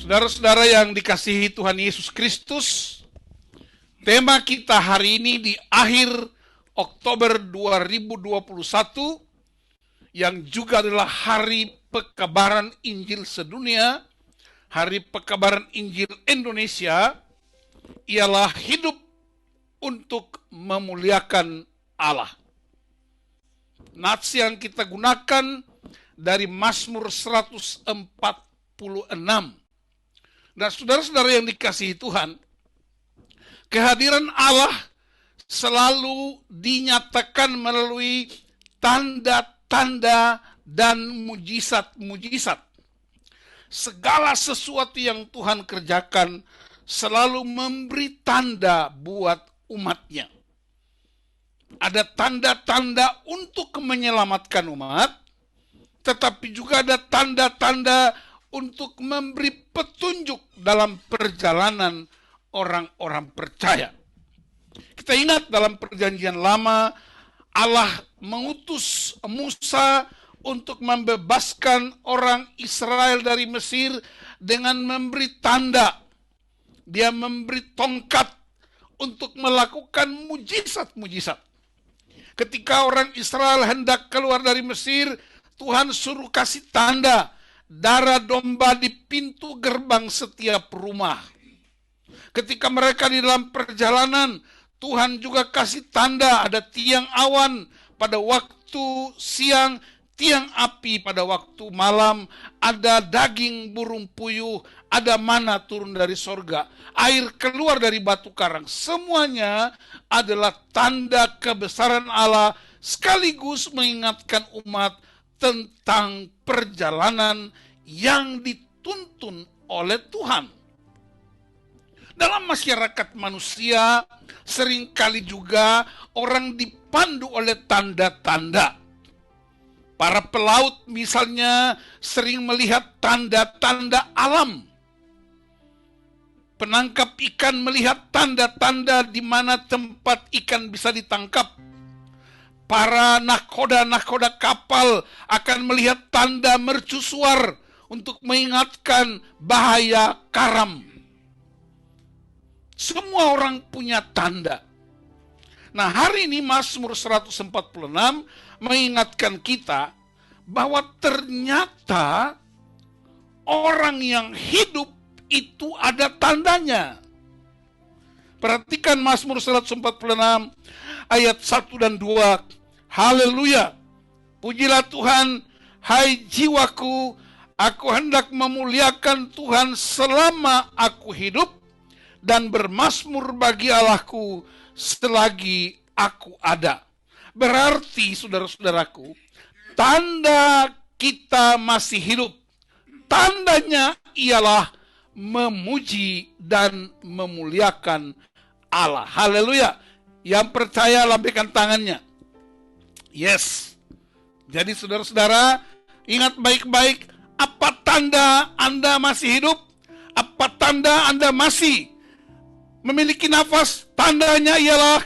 Saudara-saudara yang dikasihi Tuhan Yesus Kristus, tema kita hari ini di akhir Oktober 2021 yang juga adalah Hari Pekabaran Injil Sedunia, Hari Pekabaran Injil Indonesia, ialah hidup untuk memuliakan Allah. Nats yang kita gunakan dari Mazmur 146. Nah, saudara-saudara yang dikasihi Tuhan, kehadiran Allah selalu dinyatakan melalui tanda-tanda dan mujizat-mujizat. Segala sesuatu yang Tuhan kerjakan selalu memberi tanda buat umatnya. Ada tanda-tanda untuk menyelamatkan umat, tetapi juga ada tanda-tanda untuk memberi petunjuk dalam perjalanan orang-orang percaya. Kita ingat dalam perjanjian lama, Allah mengutus Musa untuk membebaskan orang Israel dari Mesir dengan memberi tanda. Dia memberi tongkat untuk melakukan mujizat-mujizat. Ketika orang Israel hendak keluar dari Mesir, Tuhan suruh kasih tanda. Darah domba di pintu gerbang setiap rumah. Ketika mereka di dalam perjalanan, Tuhan juga kasih tanda, ada tiang awan pada waktu siang, tiang api pada waktu malam, ada daging burung puyuh, ada mana turun dari sorga, air keluar dari batu karang. Semuanya adalah tanda kebesaran Allah, sekaligus mengingatkan umat tentang perjalanan yang dituntun oleh Tuhan. Dalam masyarakat manusia, seringkali juga orang dipandu oleh tanda-tanda. Para pelaut misalnya sering melihat tanda-tanda alam. Penangkap ikan melihat tanda-tanda di mana tempat ikan bisa ditangkap. Para nahkoda kapal akan melihat tanda mercusuar untuk mengingatkan bahaya karam. Semua orang punya tanda. Nah, hari ini Mazmur 146 mengingatkan kita bahwa ternyata orang yang hidup itu ada tandanya. Perhatikan Mazmur 146 ayat 1 dan 2. Haleluya, pujilah Tuhan, hai jiwaku, aku hendak memuliakan Tuhan selama aku hidup, dan bermazmur bagi Allahku selagi aku ada. Berarti, saudara-saudaraku, tanda kita masih hidup, tandanya ialah memuji dan memuliakan Allah. Haleluya. Yang percaya lambaikan tangannya. Yes. Jadi saudara-saudara, ingat baik-baik, apa tanda Anda masih hidup? Apa tanda Anda masih memiliki nafas? Tandanya ialah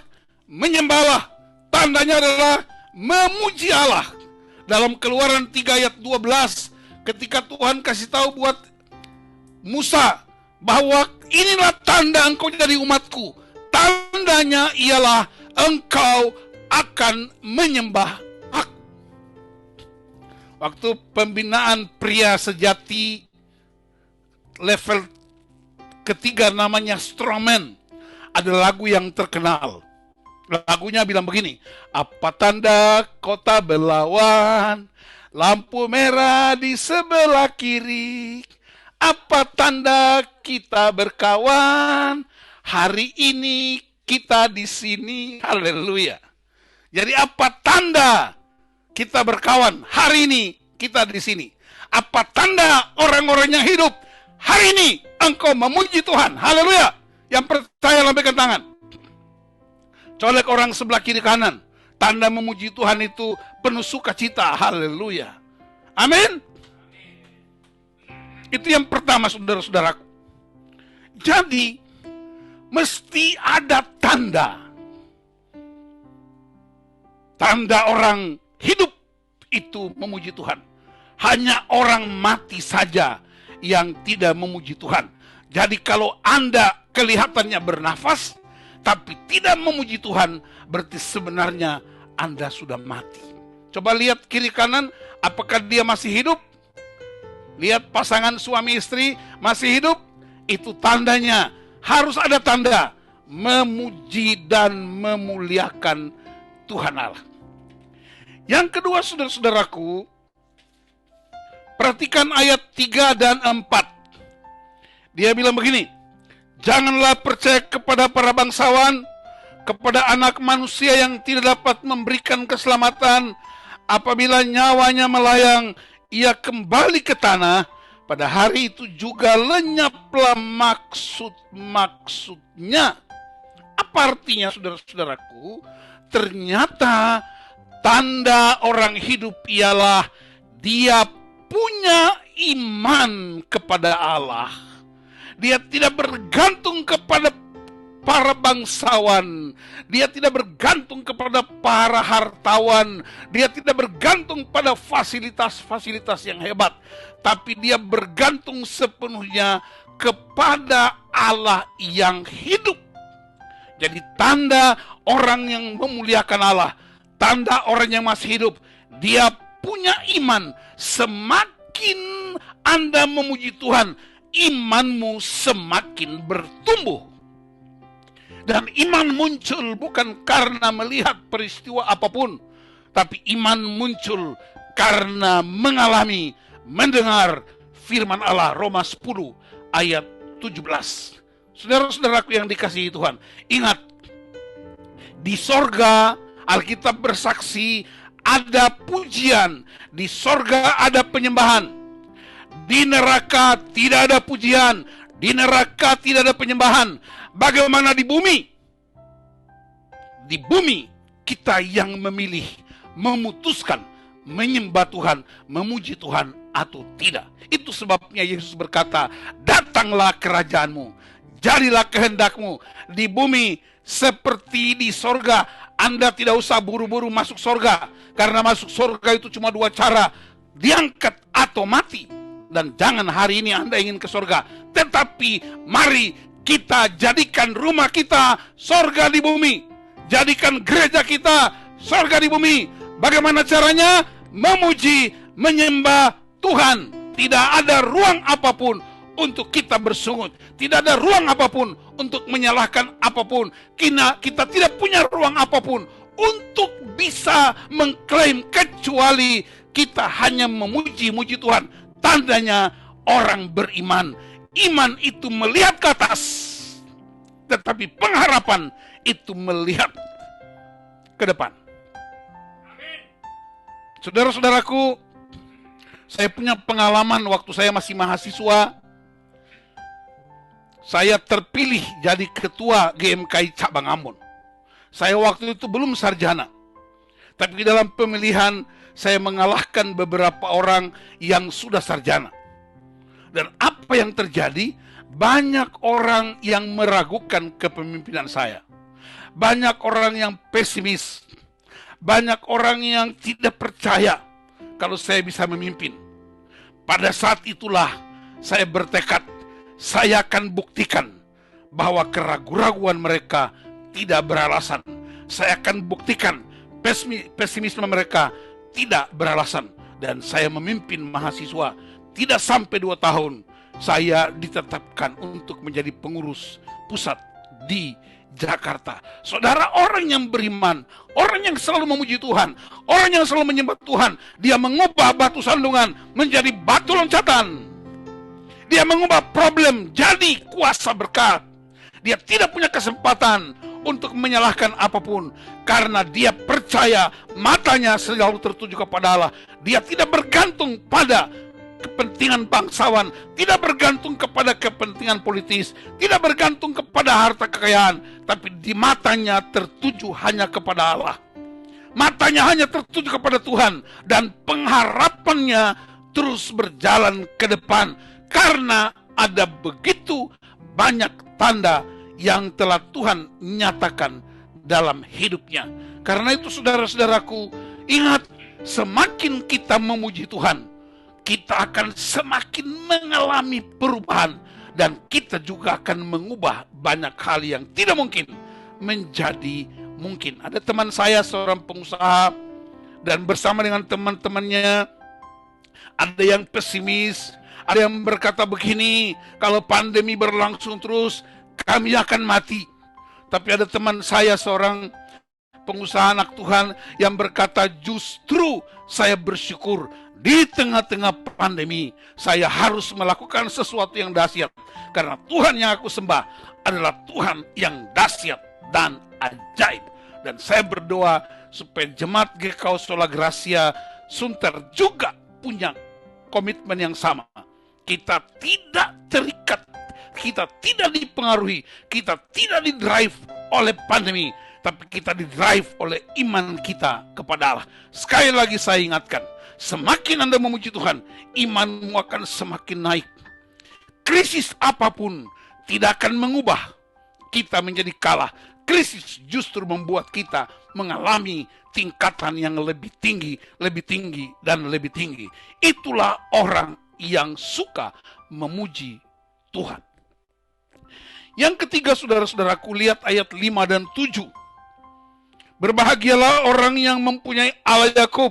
menyembah Allah. Tandanya adalah memuji Allah. Dalam Keluaran 3 ayat 12, ketika Tuhan kasih tahu buat Musa bahwa inilah tanda engkau jadi umatku. Tandanya ialah engkau akan menyembah aku. Waktu pembinaan pria sejati level ketiga namanya Strongman, ada lagu yang terkenal. Lagunya bilang begini, apa tanda kota berlawan, lampu merah di sebelah kiri, apa tanda kita berkawan, hari ini kita di sini. Haleluya. Jadi apa tanda kita berkawan? Hari ini kita di sini. Apa tanda orang-orang yang hidup? Hari ini engkau memuji Tuhan. Haleluya. Yang percaya lambaikan tangan. Colek orang sebelah kiri kanan. Tanda memuji Tuhan itu penuh sukacita. Haleluya. Amin. Itu yang pertama, saudara-saudaraku. Jadi mesti ada tanda. Tanda orang hidup itu memuji Tuhan. Hanya orang mati saja yang tidak memuji Tuhan. Jadi kalau Anda kelihatannya bernafas, tapi tidak memuji Tuhan, berarti sebenarnya Anda sudah mati. Coba lihat kiri kanan, apakah dia masih hidup? Lihat pasangan suami istri masih hidup, itu tandanya, harus ada tanda memuji dan memuliakan Tuhan Allah. Yang kedua, saudara-saudaraku, perhatikan ayat 3 dan 4. Dia bilang begini, janganlah percaya kepada para bangsawan, kepada anak manusia yang tidak dapat memberikan keselamatan. Apabila nyawanya melayang, ia kembali ke tanah. Pada hari itu juga lenyaplah maksudnya. Apa artinya, saudara-saudaraku? Ternyata tanda orang hidup ialah dia punya iman kepada Allah. Dia tidak bergantung kepada para bangsawan. Dia tidak bergantung kepada para hartawan. Dia tidak bergantung pada fasilitas-fasilitas yang hebat. Tapi dia bergantung sepenuhnya kepada Allah yang hidup. Jadi tanda orang yang memuliakan Allah, tanda orang yang masih hidup, dia punya iman. Semakin Anda memuji Tuhan, imanmu semakin bertumbuh. Dan iman muncul bukan karena melihat peristiwa apapun, tapi iman muncul karena mengalami, mendengar firman Allah. Roma 10 ayat 17. Saudara-saudaraku yang dikasihi Tuhan, ingat, di sorga Alkitab bersaksi ada pujian, di sorga ada penyembahan. Di neraka tidak ada pujian, di neraka tidak ada penyembahan. Bagaimana di bumi? Di bumi kita yang memilih, memutuskan menyembah Tuhan, memuji Tuhan atau tidak. Itu sebabnya Yesus berkata, datanglah kerajaanmu, jadilah kehendakmu di bumi seperti di sorga. Anda tidak usah buru-buru masuk sorga, karena masuk sorga itu cuma dua cara, diangkat atau mati. Dan jangan hari ini Anda ingin ke sorga, tetapi mari kita jadikan rumah kita sorga di bumi. Jadikan gereja kita sorga di bumi. Bagaimana caranya? Memuji, menyembah Tuhan. Tidak ada ruang apapun untuk kita bersungut. Tidak ada ruang apapun untuk menyalahkan apapun. Kita tidak punya ruang apapun untuk bisa mengklaim, kecuali kita hanya memuji-muji Tuhan. Tandanya orang beriman. Iman itu melihat ke atas, tetapi pengharapan itu melihat ke depan. Saudara-saudaraku, saya punya pengalaman waktu saya masih mahasiswa. Saya terpilih jadi ketua GMKI Cabang Ambon. Saya waktu itu belum sarjana. Tapi dalam pemilihan saya mengalahkan beberapa orang yang sudah sarjana. Dan apa yang terjadi? Banyak orang yang meragukan kepemimpinan saya. Banyak orang yang pesimis. Banyak orang yang tidak percaya kalau saya bisa memimpin. Pada saat itulah saya bertekad, saya akan buktikan bahwa keraguan-raguan mereka tidak beralasan. Saya akan buktikan pesimisme mereka tidak beralasan. Dan saya memimpin mahasiswa. Tidak sampai 2 tahun saya ditetapkan untuk menjadi pengurus pusat di Jakarta. Saudara, orang yang beriman, orang yang selalu memuji Tuhan, orang yang selalu menyembah Tuhan, dia mengubah batu sandungan menjadi batu loncatan. Dia mengubah problem jadi kuasa berkat. Dia tidak punya kesempatan untuk menyalahkan apapun, karena dia percaya, matanya selalu tertuju kepada Allah. Dia tidak bergantung pada kepentingan bangsawan, tidak bergantung kepada kepentingan politis, tidak bergantung kepada harta kekayaan, tapi di matanya tertuju hanya kepada Allah. Matanya hanya tertuju kepada Tuhan, dan pengharapannya terus berjalan ke depan, karena ada begitu banyak tanda yang telah Tuhan nyatakan dalam hidupnya. Karena itu saudara-saudaraku, ingat, semakin kita memuji Tuhan, kita akan semakin mengalami perubahan, dan kita juga akan mengubah banyak hal yang tidak mungkin menjadi mungkin. Ada teman saya seorang pengusaha, dan bersama dengan teman-temannya ada yang pesimis, ada yang berkata begini, kalau pandemi berlangsung terus kami akan mati. Tapi ada teman saya seorang pengusaha anak Tuhan yang berkata, justru saya bersyukur di tengah-tengah pandemi saya harus melakukan sesuatu yang dahsyat, karena Tuhan yang aku sembah adalah Tuhan yang dahsyat dan ajaib. Dan saya berdoa supaya jemaat GKO Sola Gracia Sunter juga punya komitmen yang sama. Kita tidak terikat, kita tidak dipengaruhi, kita tidak didrive oleh pandemi, tapi kita didrive oleh iman kita kepada Allah. Sekali lagi saya ingatkan, semakin Anda memuji Tuhan, imanmu akan semakin naik. Krisis apapun tidak akan mengubah kita menjadi kalah. Krisis justru membuat kita mengalami tingkatan yang lebih tinggi, dan lebih tinggi. Itulah orang yang suka memuji Tuhan. Yang ketiga, saudara-saudaraku, lihat ayat 5 dan 7. Berbahagialah orang yang mempunyai Allah Yakub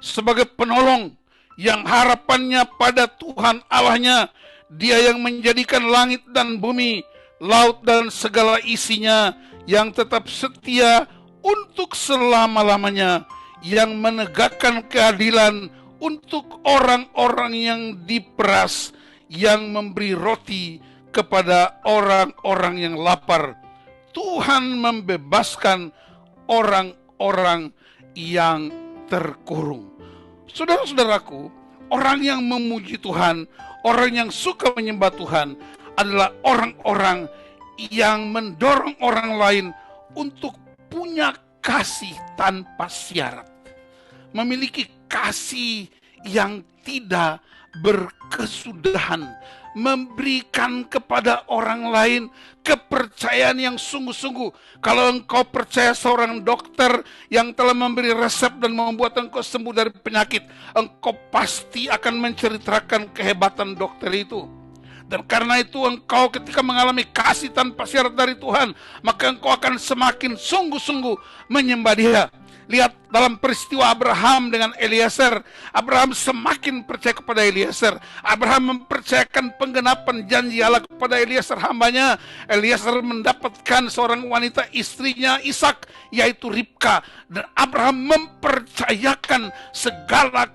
sebagai penolong, yang harapannya pada Tuhan Allahnya. Dia yang menjadikan langit dan bumi, laut dan segala isinya, yang tetap setia untuk selama-lamanya, yang menegakkan keadilan untuk orang-orang yang diperas, yang memberi roti kepada orang-orang yang lapar. Tuhan membebaskan orang-orang yang terkurung. Saudara-saudaraku, orang yang memuji Tuhan, orang yang suka menyembah Tuhan adalah orang-orang yang mendorong orang lain untuk punya kasih tanpa syarat, memiliki kasih yang tidak berkesudahan, memberikan kepada orang lain kepercayaan yang sungguh-sungguh. Kalau engkau percaya seorang dokter yang telah memberi resep dan membuat engkau sembuh dari penyakit, engkau pasti akan menceritakan kehebatan dokter itu. Dan karena itu engkau ketika mengalami kasih tanpa syarat dari Tuhan, maka engkau akan semakin sungguh-sungguh menyembah Dia. Lihat dalam peristiwa Abraham dengan Eliezer. Abraham semakin percaya kepada Eliezer. Abraham mempercayakan penggenapan janji Allah kepada Eliezer hambanya. Eliezer mendapatkan seorang wanita, istrinya Ishak, yaitu Ribka. Dan Abraham mempercayakan segala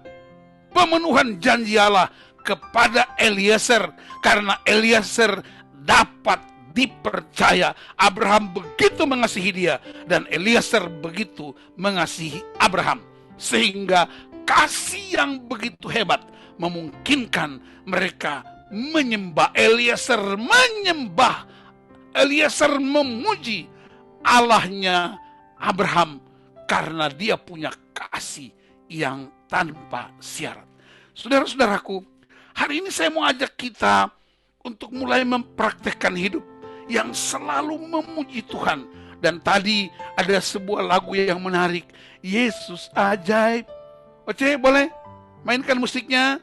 pemenuhan janji Allah kepada Eliezer, karena Eliezer dapat dipercaya. Abraham begitu mengasihi dia, dan Eliezer begitu mengasihi Abraham, sehingga kasih yang begitu hebat memungkinkan mereka menyembah. Eliezer memuji Allahnya Abraham karena dia punya kasih yang tanpa syarat. Saudara-saudaraku, hari ini saya mau ajak kita untuk mulai mempraktekkan hidup yang selalu memuji Tuhan. Dan tadi ada sebuah lagu yang menarik, Yesus ajaib. Oce, boleh mainkan musiknya?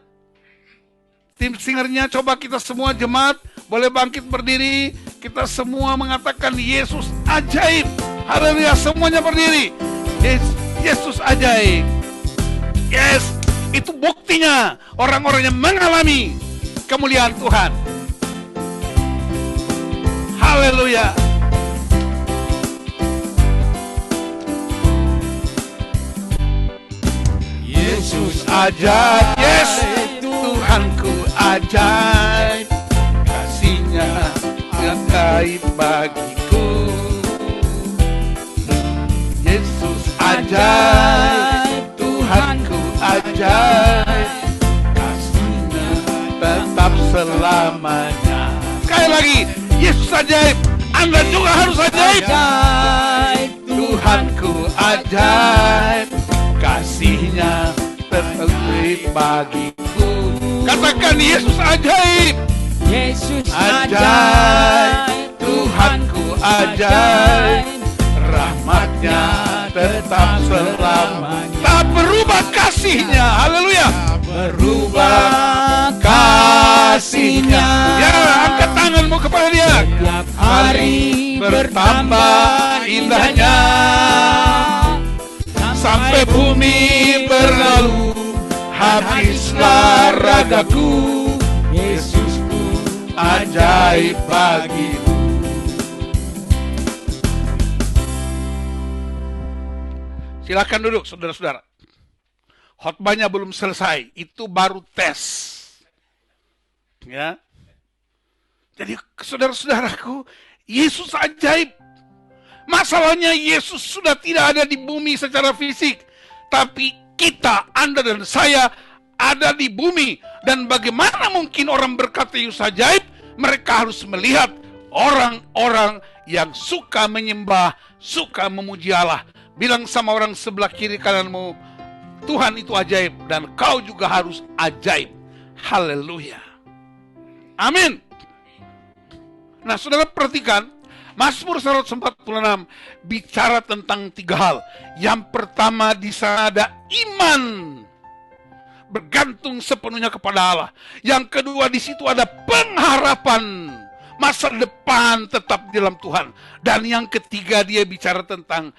Tim singernya, coba kita semua jemaat boleh bangkit berdiri. Kita semua mengatakan Yesus ajaib. Haleluya, semuanya berdiri. Yesus ajaib. Yes, itu buktinya orang-orang yang mengalami kemuliaan Tuhan. Haleluya. Yesus ajaib. Yes, Tuhanku ajaib. Kasih-Nya yang gaib bagiku. Yesus ajaib. Tuhanku ajaib. Kasih-Nya tetap selamanya. Sekali lagi, Yesus ajaib. Anda juga harus ajaib. Tuhanku ajaib. Kasih-Nya tetap bagiku. Katakan Yesus ajaib. Yesus ajaib. Tuhanku ajaib. Rahmat-Nya tetap selamanya. berubah kasihnya. Haleluya. Berubah kasihnya. Ya, angkat tanganmu kepada dia. Tiap hari bertambah indahnya, Sampai bumi berlalu, habislah ragaku. Yesusku Ajaib bagiku. Silakan duduk, saudara-saudara. Khotbahnya belum selesai, itu baru tes. Ya. Jadi saudara-saudaraku, Yesus ajaib. Masalahnya Yesus sudah tidak ada di bumi secara fisik, tapi kita, Anda dan saya ada di bumi. Dan bagaimana mungkin orang berkata Yesus ajaib? Mereka harus melihat orang-orang yang suka menyembah, suka memuji Allah. Bilang sama orang sebelah kiri kananmu, Tuhan itu ajaib dan kau juga harus ajaib. Haleluya. Amin. Nah, saudara perhatikan, Mazmur 146 bicara tentang 3 hal. Yang pertama, di sana ada iman, bergantung sepenuhnya kepada Allah. Yang kedua, di situ ada pengharapan, masa depan tetap di dalam Tuhan. Dan yang ketiga, dia bicara tentang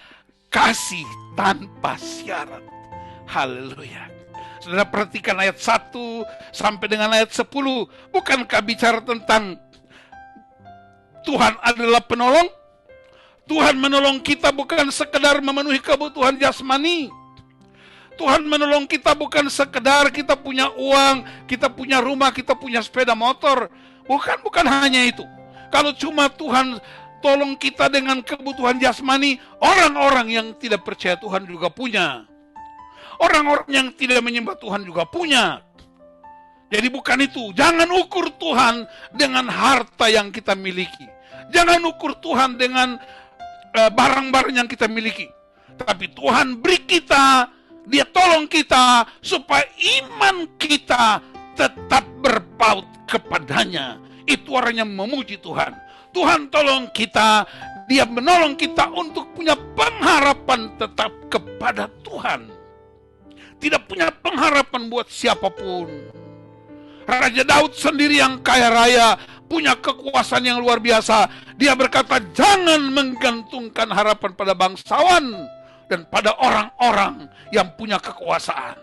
kasih tanpa syarat. Haleluya. Saudara perhatikan ayat 1 sampai dengan ayat 10. Bukankah bicara tentang Tuhan adalah penolong? Tuhan menolong kita bukan sekedar memenuhi kebutuhan jasmani. Tuhan menolong kita bukan sekedar kita punya uang, kita punya rumah, kita punya sepeda motor. Bukan hanya itu. Kalau cuma Tuhan tolong kita dengan kebutuhan jasmani, orang-orang yang tidak percaya Tuhan juga punya. Orang-orang yang tidak menyembah Tuhan juga punya. Jadi bukan itu. Jangan ukur Tuhan dengan harta yang kita miliki. Jangan ukur Tuhan dengan barang-barang yang kita miliki. Tapi Tuhan beri kita, Dia tolong kita supaya iman kita tetap berpaut kepadanya. Itu orangnya memuji Tuhan. Tuhan tolong kita, Dia menolong kita untuk punya pengharapan tetap kepada Tuhan. Tidak punya pengharapan buat siapapun. Raja Daud sendiri yang kaya raya, punya kekuasaan yang luar biasa. Dia berkata, jangan menggantungkan harapan pada bangsawan dan pada orang-orang yang punya kekuasaan.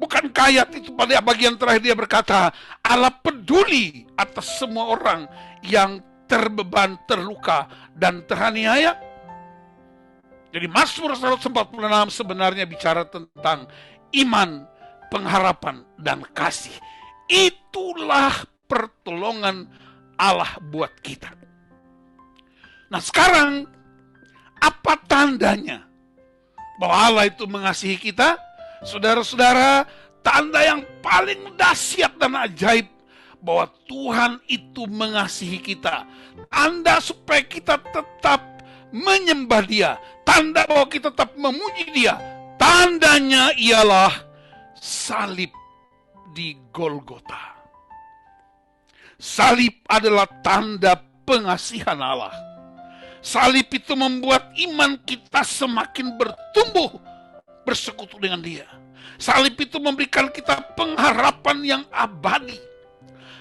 Bukankah ayat itu pada bagian terakhir dia berkata, Allah peduli atas semua orang yang terbeban, terluka, dan teraniaya. Jadi Mazmur 146 sebenarnya bicara tentang iman, pengharapan, dan kasih. Itulah pertolongan Allah buat kita. Nah sekarang, apa tandanya bahwa Allah itu mengasihi kita? Saudara-saudara, tanda yang paling dahsyat dan ajaib bahwa Tuhan itu mengasihi kita. Tanda supaya kita tetap menyembah Dia. Tanda bahwa kita tetap memuji Dia. Tandanya ialah salib di Golgota. Salib adalah tanda pengasihan Allah. Salib itu membuat iman kita semakin bertumbuh bersekutu dengan Dia. Salib itu memberikan kita pengharapan yang abadi.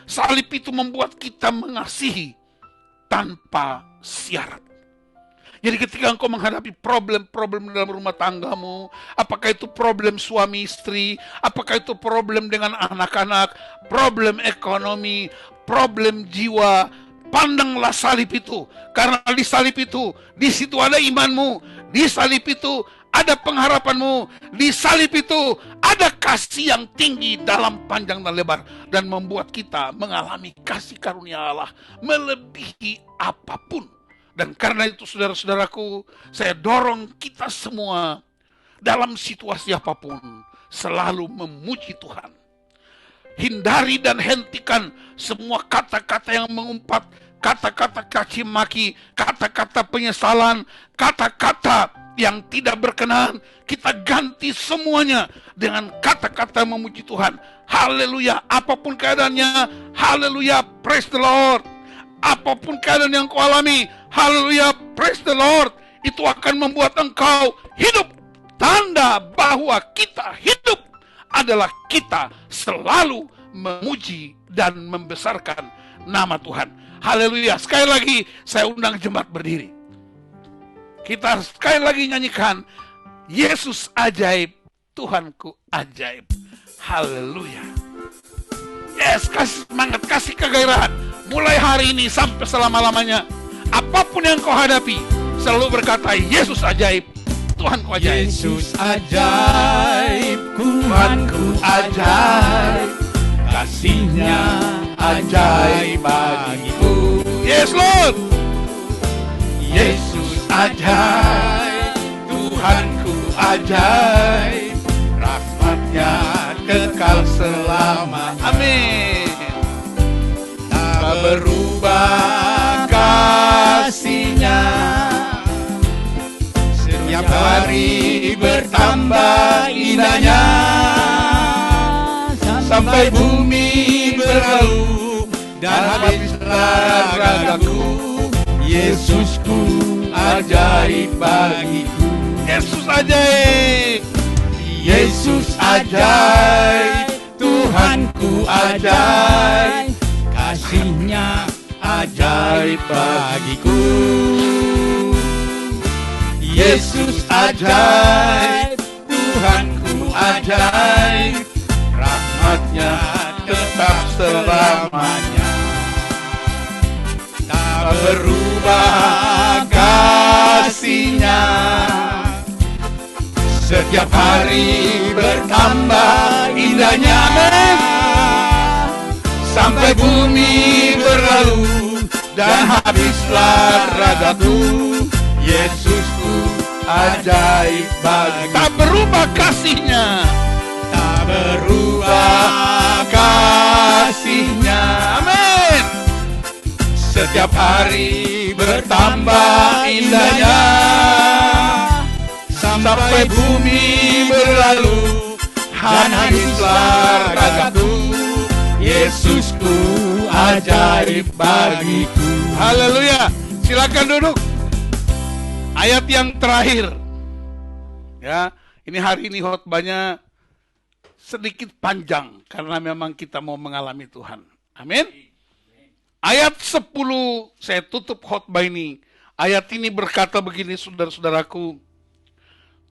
Salib itu membuat kita mengasihi tanpa syarat. Jadi ketika engkau menghadapi problem-problem dalam rumah tanggamu, apakah itu problem suami istri, apakah itu problem dengan anak-anak, problem ekonomi, problem jiwa, pandanglah salib itu. Karena di salib itu, di situ ada imanmu, di salib itu ada pengharapanmu, di salib itu ada kasih yang tinggi dalam panjang dan lebar, dan membuat kita mengalami kasih karunia Allah melebihi apapun. Dan karena itu saudara-saudaraku, saya dorong kita semua dalam situasi apapun selalu memuji Tuhan. Hindari dan hentikan semua kata-kata yang mengumpat, kata-kata caci maki, kata-kata penyesalan, kata-kata yang tidak berkenan. Kita ganti semuanya dengan kata-kata memuji Tuhan. Haleluya, apapun keadaannya, haleluya, praise the Lord. Apapun keadaan yang kau alami, haleluya, praise the Lord. Itu akan membuat engkau hidup tanda bahwa kita hidup adalah kita selalu memuji dan membesarkan nama Tuhan. Haleluya. Sekali lagi saya undang jemaat berdiri. Kita sekali lagi nyanyikan Yesus ajaib, Tuhanku ajaib. Haleluya. Yes, kasih semangat, kasih kegairahan. Mulai hari ini sampai selama-lamanya, apapun yang kau hadapi, selalu berkata Yesus ajaib, Tuhanku ajaib. Yesus ajaib, Tuhanku ajaib, kasih-Nya ajaib bagiku. Yes, Lord. Yesus ajaib, Tuhanku ajaib, rahmat-Nya kekal selama. Amin. Tak berubah kasih-Nya, setiap hari bertambah indahnya, sampai bumi berlalu dan habislah ragaku. Yesusku ajaib bagiku. Yesus ajaib. Yesus ajaib, Tuhanku ajaib, kasih-Nya ajaib bagiku. Yesus ajaib, Tuhanku ajaib, rahmat-Nya tetap selamanya. Tak berubah kasih-Nya, setiap hari bertambah indahnya, sampai bumi berlalu dan habislah ragaku. Yesusku ajaib bagiku. Tak berubah kasih-Nya. Tak berubah kasih-Nya. Amin. Setiap hari bertambah indahnya, sampai bumi berlalu dan habislah ragaku. Yesusku ajaib bagiku. Haleluya. Silakan duduk. Ayat yang terakhir. Ya, ini hari ini khotbahnya sedikit panjang karena memang kita mau mengalami Tuhan. Amin. Ayat 10 saya tutup khotbah ini. Ayat ini berkata begini, saudara-saudaraku.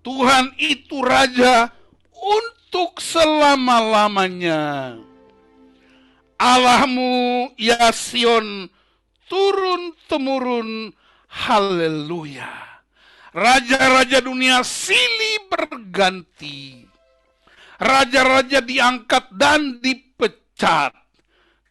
Tuhan itu Raja untuk selama-lamanya. Allahmu ya Sion turun-temurun. Haleluya. Raja-raja dunia silih berganti. Raja-raja diangkat dan dipecat.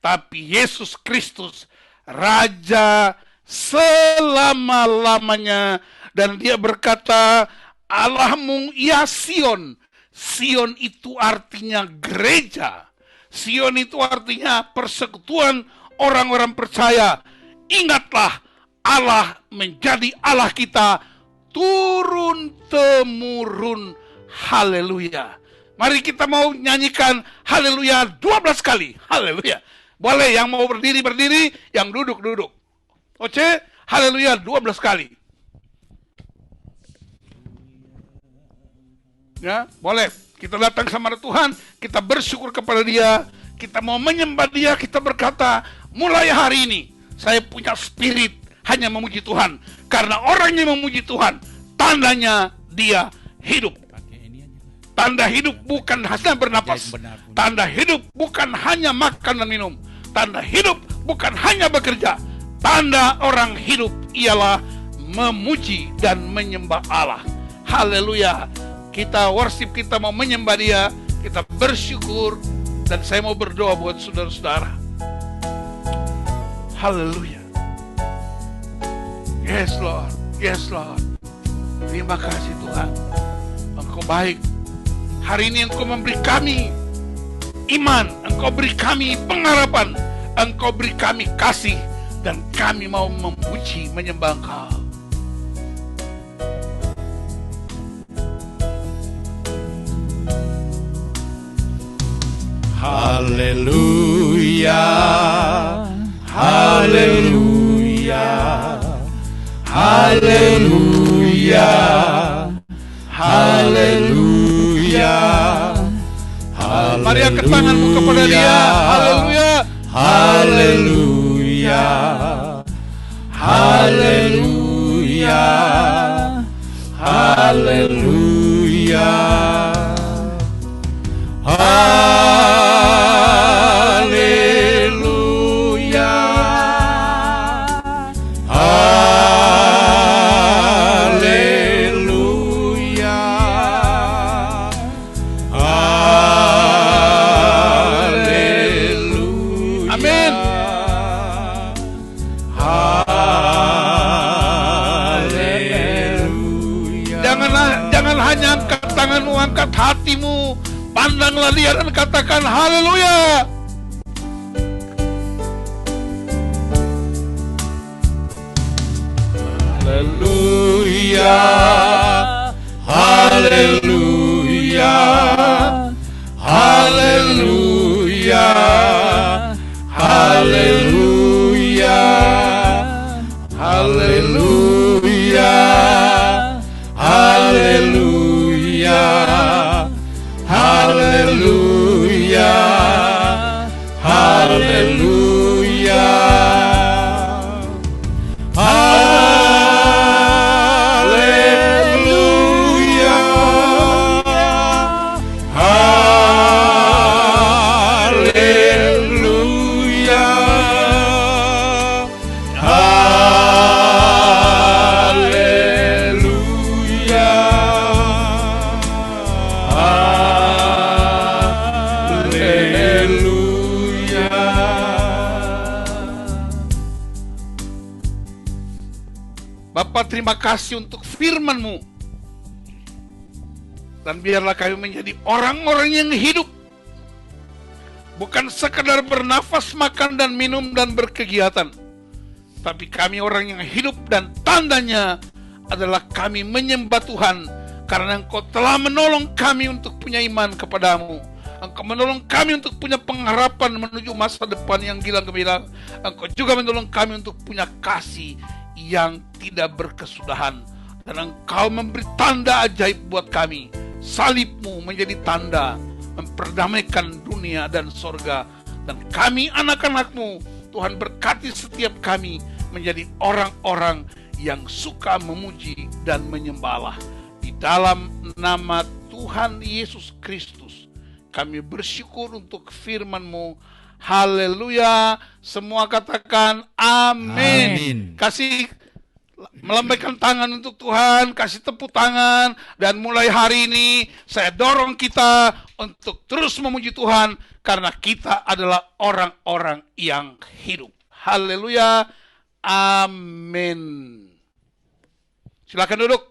Tapi Yesus Kristus Raja selama-lamanya. Dan dia berkata, Allahmu ya Sion. Sion itu artinya gereja. Sion itu artinya persekutuan orang-orang percaya. Ingatlah, Allah menjadi Allah kita turun-temurun. Haleluya. Mari kita mau nyanyikan haleluya 12 kali. Haleluya. Boleh yang mau berdiri, yang duduk. Oke, haleluya 12 kali. Ya, boleh. Kita datang sama Tuhan, kita bersyukur kepada Dia, kita mau menyembah Dia, kita berkata, mulai hari ini saya punya spirit hanya memuji Tuhan. Karena orang yang memuji Tuhan, tandanya dia hidup. Tanda hidup bukan hanya bernapas. Tanda hidup bukan hanya makan dan minum. Tanda hidup bukan hanya bekerja. Tanda orang hidup ialah memuji dan menyembah Allah. Haleluya. Kita worship, kita mau menyembah Dia, kita bersyukur. Dan saya mau berdoa buat saudara-saudara. Haleluya. Yes Lord, yes Lord. Terima kasih Tuhan. Engkau baik. Hari ini Engkau memberi kami iman, Engkau beri kami pengharapan, Engkau beri kami kasih, dan kami mau memuji, menyembah Engkau. Haleluya, haleluya, haleluya, haleluya. Haleluya. Mari angkat tanganmu kepada Dia. Haleluya. Haleluya. Haleluya. Haleluya. Haleluya. Haleluya. Haleluya. Amin. Haleluya. Jangan hanya angkat tanganmu, angkat hatimu. Pandanglah Dia dan katakan haleluya. Haleluya. Haleluya. Haleluya. Haleluya. Haleluya. Haleluya. Haleluya. Haleluya. Haleluya. Haleluya. Haleluya. Haleluya. Bapa, terima kasih untuk firman-Mu. Dan biarlah kami menjadi orang-orang yang hidup. Bukan sekadar bernafas, makan dan minum dan berkegiatan. Tapi kami orang yang hidup dan tandanya adalah kami menyembah Tuhan. Karena Engkau telah menolong kami untuk punya iman kepadamu. Engkau menolong kami untuk punya pengharapan menuju masa depan yang gilang gemilang. Engkau juga menolong kami untuk punya kasih yang tidak berkesudahan. Dan Engkau memberi tanda ajaib buat kami. Salib-Mu menjadi tanda memperdamaikan dunia dan sorga. Dan kami anak-anak-Mu, Tuhan berkati setiap kami menjadi orang-orang yang suka memuji dan menyembah. Di dalam nama Tuhan Yesus Kristus kami bersyukur untuk firman-Mu. Haleluya. Semua katakan amin. Amin. Kasih melambaikan tangan untuk Tuhan, kasih tepuk tangan. Dan mulai hari ini saya dorong kita untuk terus memuji Tuhan, karena kita adalah orang-orang yang hidup. Haleluya. Amin. Silakan duduk.